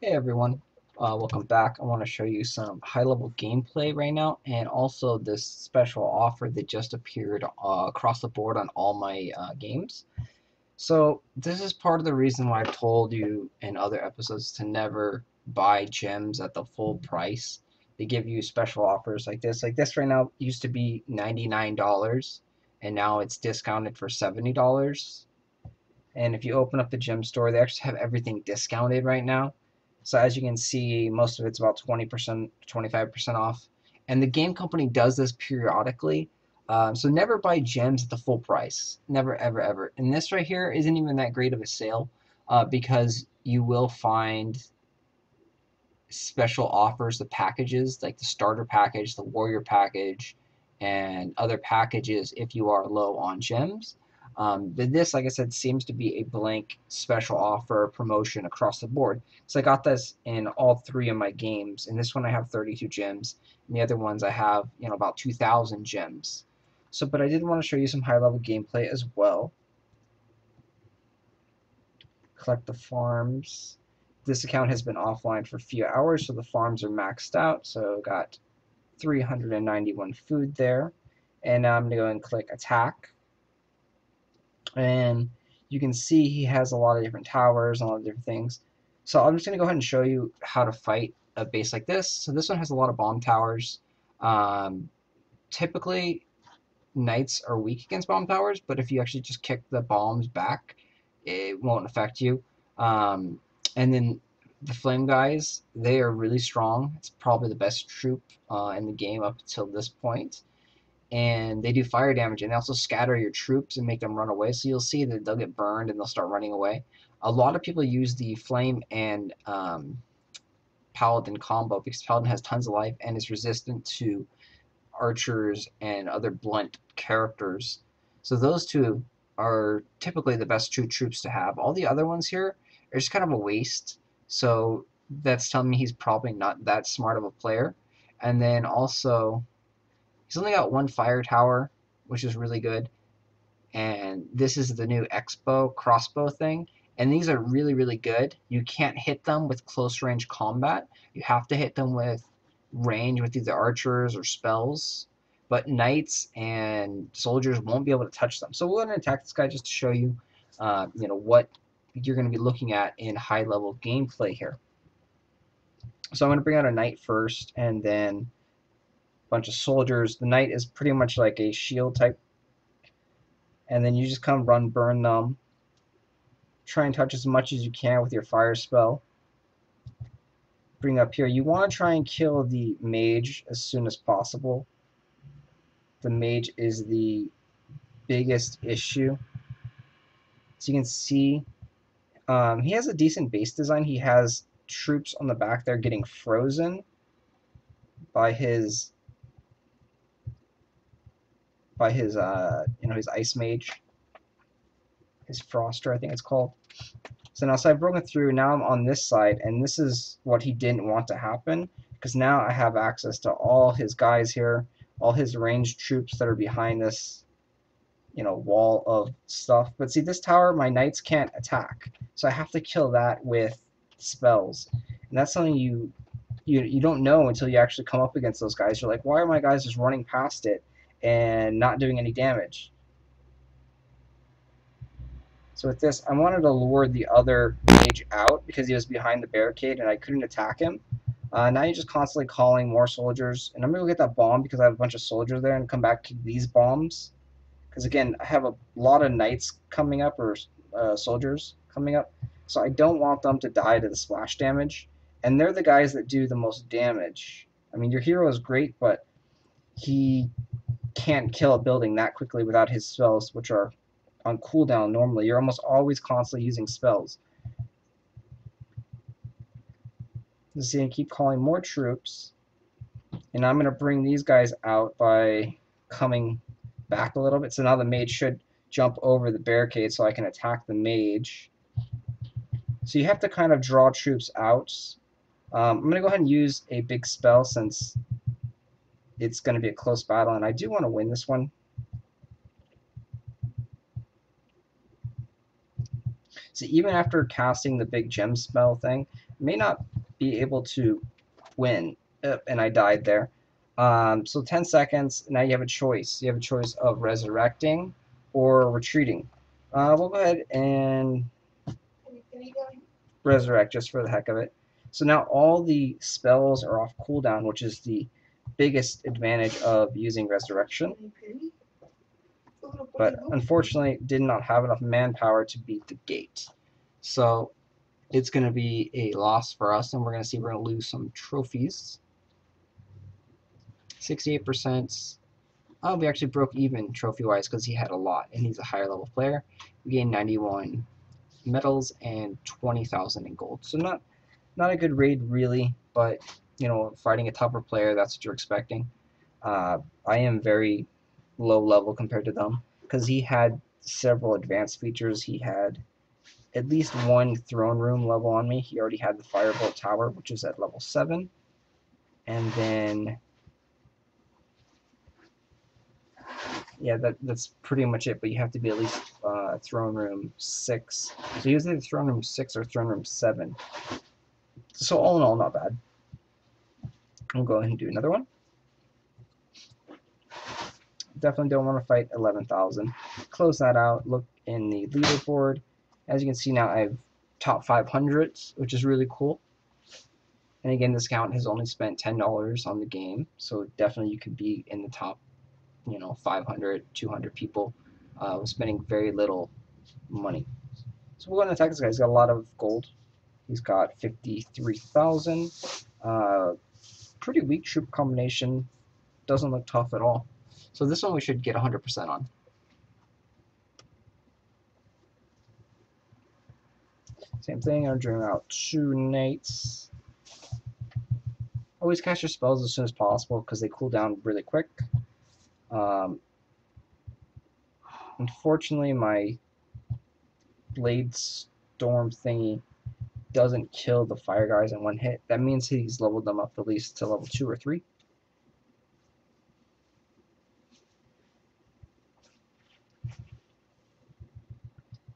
Hey everyone, welcome back. I want to show you some high-level gameplay right now, and also this special offer that just appeared across the board on all my games. So this is part of the reason why I've told you in other episodes to never buy gems at the full price. They give you special offers like this. Like this right now used to be $99, and now it's discounted for $70. And if you open up the gem store, they actually have everything discounted right now. So as you can see, most of it's about 20%, 25% off. And the game company does this periodically. So never buy gems at the full price. Never, ever, ever. And this right here isn't even that great of a sale because you will find special offers, the packages, like the starter package, the warrior package, and other packages if you are low on gems. But this, like I said, seems to be a blank special offer promotion across the board. So I got this in all three of my games. In this one I have 32 gems. In the other ones I have, about 2,000 gems. So, but I did want to show you some high-level gameplay as well. Collect the farms. This account has been offline for a few hours, so the farms are maxed out. So got 391 food there. And now I'm going to go and click attack. And you can see he has a lot of different towers and a lot of different things. So I'm just going to go ahead and show you how to fight a base like this. So this one has a lot of bomb towers. Typically, knights are weak against bomb towers, but if you actually just kick the bombs back, it won't affect you. And then the flame guys, they are really strong. It's probably the best troop in the game up until this point. And they do fire damage, and they also scatter your troops and make them run away. So you'll see that they'll get burned and they'll start running away. A lot of people use the flame and paladin combo because paladin has tons of life and is resistant to archers and other blunt characters. So those two are typically the best two troops to have. All the other ones here are just kind of a waste. So that's telling me he's probably not that smart of a player. And then also, he's only got one fire tower, which is really good. And this is the new Expo crossbow thing. And these are really, really good. You can't hit them with close range combat. You have to hit them with range with either archers or spells. But knights and soldiers won't be able to touch them. So we're going to attack this guy just to show you, what you're going to be looking at in high-level gameplay here. So I'm going to bring out a knight first, and then bunch of soldiers. The knight is pretty much like a shield type, and then you just come run burn them. Try and touch as much as you can with your fire spell. Bring up here. You want to try and kill the mage as soon as possible. The mage is the biggest issue. So you can see he has a decent base design. He has troops on the back there getting frozen by his his ice mage, his froster, I think it's called. So now, I've broken through. Now I'm on this side, and this is what he didn't want to happen, because now I have access to all his guys here, all his ranged troops that are behind this, wall of stuff. But see, this tower, my knights can't attack, so I have to kill that with spells, and that's something you don't know until you actually come up against those guys. You're like, why are my guys just running past it and not doing any damage? So with this, I wanted to lure the other mage out because he was behind the barricade and I couldn't attack him. Now you're just constantly calling more soldiers, and I'm going to go get that bomb because I have a bunch of soldiers there and come back to these bombs. Because again, I have a lot of knights coming up, or soldiers coming up, so I don't want them to die to the splash damage. And they're the guys that do the most damage. I mean, your hero is great, but he can't kill a building that quickly without his spells, which are on cooldown normally. You're almost always constantly using spells. You see, I keep calling more troops, and I'm going to bring these guys out by coming back a little bit. So now the mage should jump over the barricade so I can attack the mage. So you have to kind of draw troops out. I'm going to go ahead and use a big spell since it's going to be a close battle, and I do want to win this one. So even after casting the big gem spell thing, may not be able to win. And I died there. So 10 seconds, now you have a choice. You have a choice of resurrecting or retreating. We'll go ahead and resurrect just for the heck of it. So now all the spells are off cooldown, which is the biggest advantage of using resurrection. But unfortunately, did not have enough manpower to beat the gate. So it's going to be a loss for us, and we're going to see we're going to lose some trophies. 68%. Oh, we actually broke even trophy-wise because he had a lot, and he's a higher level player. We gained 91 medals and 20,000 in gold. So not a good raid really, but you know, fighting a tougher player, that's what you're expecting. I am very low level compared to them because he had several advanced features. He had at least one throne room level on me. He already had the Firebolt Tower, which is at level 7. And then, yeah, that's pretty much it, but you have to be at least throne room 6. So he was either throne room 6 or throne room 7. So all in all, not bad. I'll go ahead and do another one. Definitely don't want to fight 11,000. Close that out. Look in the leaderboard. As you can see now, I have top 500, which is really cool. And again, this account has only spent $10 on the game, so definitely you could be in the top, you know, 500, 200 people spending very little money. So we're going to attack this guy. He's got a lot of gold. He's got 53,000. Pretty weak troop combination. Doesn't look tough at all. So this one we should get 100% on. Same thing, I'm drawing out 2 knights. Always cast your spells as soon as possible because they cool down really quick. Unfortunately, my Blade Storm thingy doesn't kill the fire guys in one hit. That means he's leveled them up at least to level 2 or 3.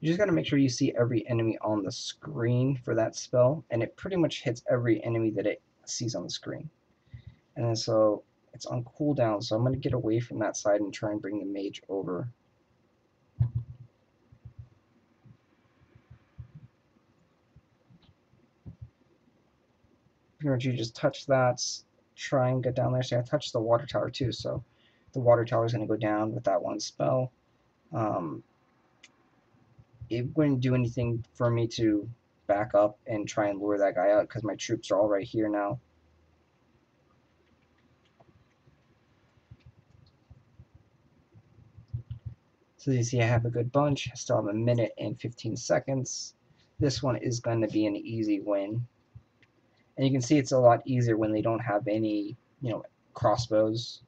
You just got to make sure you see every enemy on the screen for that spell, and it pretty much hits every enemy that it sees on the screen. And then so it's on cooldown, so I'm going to get away from that side and try and bring the mage over. Pretty much you just touch that, try and get down there. So I touched the water tower too, so the water tower is going to go down with that one spell. It wouldn't do anything for me to back up and try and lure that guy out because my troops are all right here now. So you see I have a good bunch. I still have a minute and 15 seconds. This one is going to be an easy win. And you can see it's a lot easier when they don't have any, you know, crossbows.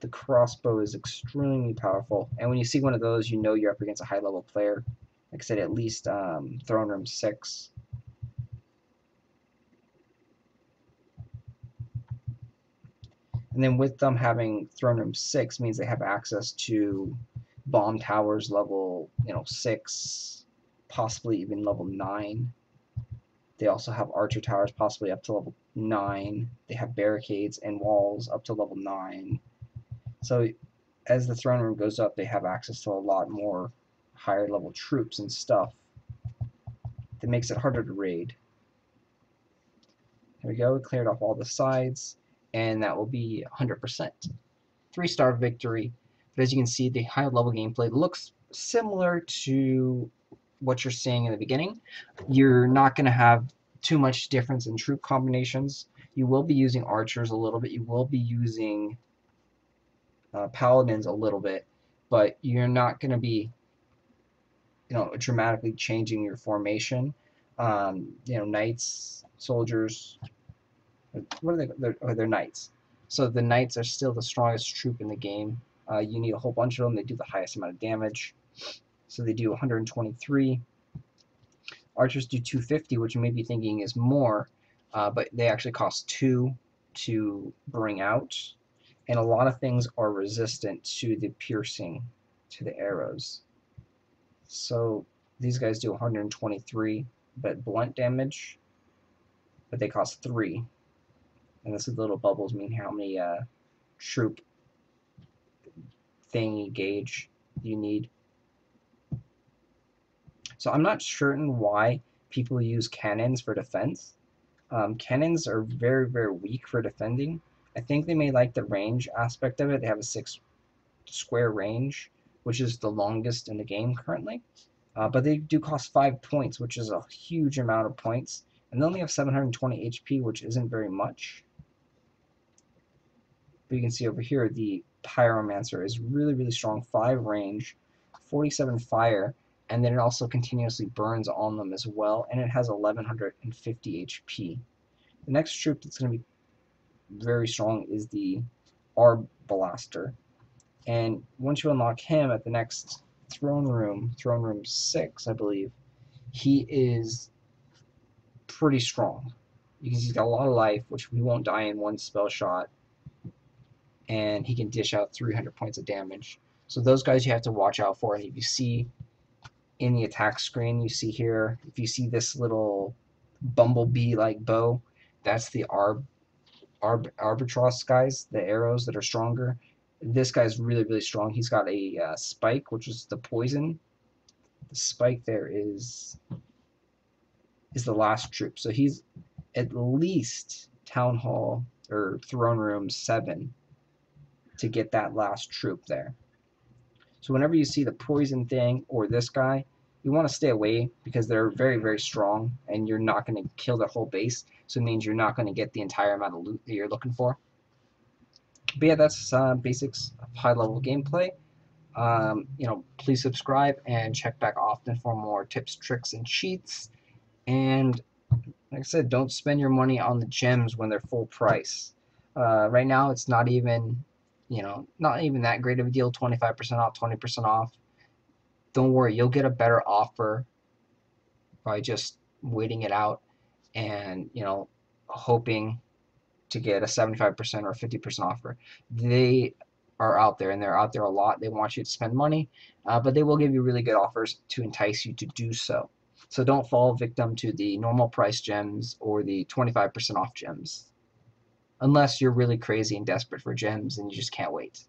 The crossbow is extremely powerful, and when you see one of those, you know you're up against a high-level player. Like I said, at least Throne Room 6. And then with them having Throne Room 6 means they have access to bomb towers level, you know, 6, possibly even level 9. They also have archer towers possibly up to level 9. They have barricades and walls up to level 9. So as the throne room goes up, they have access to a lot more higher level troops and stuff. That makes it harder to raid. There we go, we cleared off all the sides, and that will be 100%. 3-star victory. But as you can see, the high level gameplay looks similar to what you're seeing in the beginning. You're not going to have too much difference in troop combinations. You will be using archers a little bit. You will be using paladins a little bit, but you're not going to be, you know, dramatically changing your formation. You know, knights, soldiers, what are they? They're knights. So the knights are still the strongest troop in the game. You need a whole bunch of them. They do the highest amount of damage. So they do 123. Archers do 250, which you may be thinking is more, but they actually cost 2 to bring out. And a lot of things are resistant to the piercing, to the arrows. So These guys do 123, but blunt damage, but they cost 3. And this is little bubbles mean how many troop thingy gauge you need. So I'm not certain why people use cannons for defense. Cannons are very, very weak for defending. I think they may like the range aspect of it. They have a 6 square range, which is the longest in the game currently. But they do cost 5 points, which is a huge amount of points. And they only have 720 HP, which isn't very much. But you can see over here, the Pyromancer is really, really strong. 5 range, 47 fire, and then it also continuously burns on them as well, and it has 1150 HP. The next troop that's going to be very strong is the Arbalaster. And once you unlock him at the next throne room 6, I believe, he is pretty strong. You can see he's got a lot of life, which he won't die in one spell shot, and he can dish out 300 points of damage. So those guys you have to watch out for. And if you see in the attack screen, you see here, if you see this little bumblebee-like bow, that's the Albatross guys, the arrows that are stronger. This guy's really, really strong. He's got a spike, which is the poison. The spike there is the last troop. So he's at least Town Hall or Throne Room 7 to get that last troop there. So whenever you see the poison thing or this guy, you want to stay away because they're very, very strong and you're not going to kill their whole base. So it means you're not going to get the entire amount of loot that you're looking for. But yeah, that's basics of high-level gameplay. Please subscribe and check back often for more tips, tricks, and cheats. And like I said, don't spend your money on the gems when they're full price. Right now, it's not even that great of a deal. 25% off, 20% off. Don't worry, you'll get a better offer by just waiting it out and hoping to get a 75% or 50% offer. They are out there, and they're out there a lot. They want you to spend money, but they will give you really good offers to entice you to do so. So don't fall victim to the normal price gems or the 25% off gems, unless you're really crazy and desperate for gems and you just can't wait.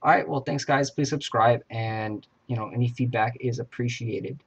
All right, well, thanks, guys. Please subscribe, and any feedback is appreciated.